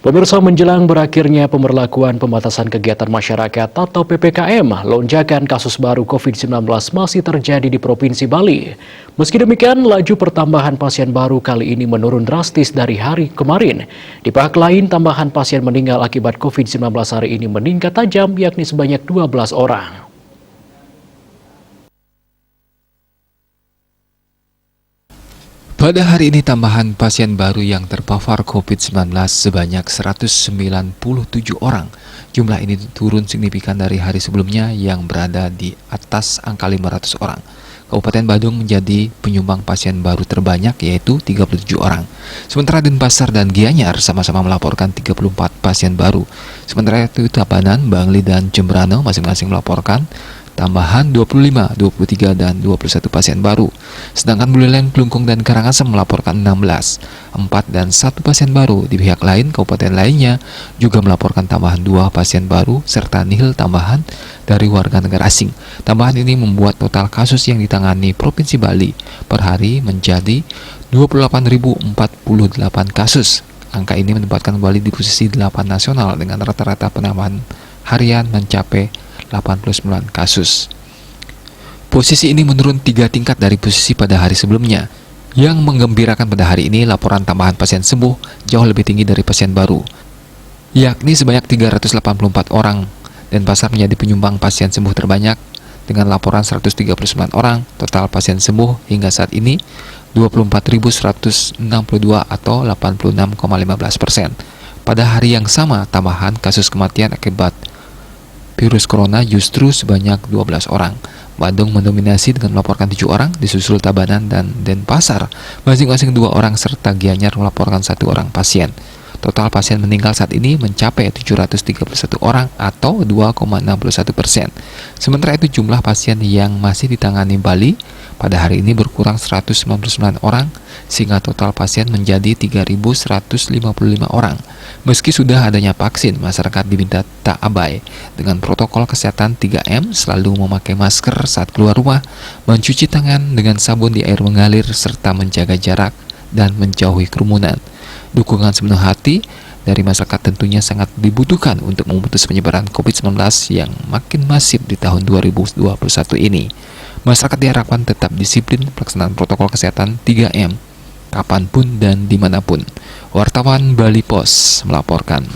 Pemirsa, menjelang berakhirnya pemberlakuan pembatasan kegiatan masyarakat atau PPKM, lonjakan kasus baru COVID-19 masih terjadi di Provinsi Bali. Meski demikian, laju pertambahan pasien baru kali ini menurun drastis dari hari kemarin. Di pihak lain, tambahan pasien meninggal akibat COVID-19 hari ini meningkat tajam, yakni sebanyak 12 orang. Pada hari ini tambahan pasien baru yang terpapar COVID-19 sebanyak 197 orang. Jumlah ini turun signifikan dari hari sebelumnya yang berada di atas angka 500 orang. Kabupaten Badung menjadi penyumbang pasien baru terbanyak yaitu 37 orang. Sementara Denpasar dan Gianyar sama-sama melaporkan 34 pasien baru. Sementara itu Tabanan, Bangli, dan Jembrana masing-masing melaporkan tambahan 25, 23, dan 21 pasien baru. Sedangkan Buleleng, Klungkung, dan Karangasem melaporkan 16, 4, dan 1 pasien baru. Di pihak lain, kabupaten lainnya juga melaporkan tambahan 2 pasien baru serta nihil tambahan dari warga negara asing. Tambahan ini membuat total kasus yang ditangani Provinsi Bali per hari menjadi 28.048 kasus. Angka ini menempatkan Bali di posisi 8 nasional dengan rata-rata penambahan harian mencapai 89 kasus. Posisi ini menurun 3 tingkat dari posisi pada hari sebelumnya. Yang menggembirakan pada hari ini, laporan tambahan pasien sembuh jauh lebih tinggi dari pasien baru, yakni sebanyak 384 orang. Denpasar menjadi penyumbang pasien sembuh terbanyak dengan laporan 139 orang. Total pasien sembuh hingga saat ini 24.162 atau 86,15%. Pada hari yang sama, tambahan kasus kematian akibat virus corona justru sebanyak 12 orang. Bandung mendominasi dengan melaporkan 7 orang, disusul Tabanan dan Denpasar, masing-masing 2 orang, serta Gianyar melaporkan 1 orang pasien. Total pasien meninggal saat ini mencapai 731 orang atau 2,61%. Sementara itu jumlah pasien yang masih ditangani Bali pada hari ini berkurang 199 orang, sehingga total pasien menjadi 3.155 orang. Meski sudah adanya vaksin, masyarakat diminta tak abai dengan protokol kesehatan 3M, selalu memakai masker saat keluar rumah, mencuci tangan dengan sabun di air mengalir, serta menjaga jarak dan menjauhi kerumunan. Dukungan sepenuh hati dari masyarakat tentunya sangat dibutuhkan untuk memutus penyebaran COVID-19 yang makin masif di tahun 2021 ini. Masyarakat diharapkan tetap disiplin pelaksanaan protokol kesehatan 3M kapanpun dan dimanapun. Wartawan Bali Pos melaporkan.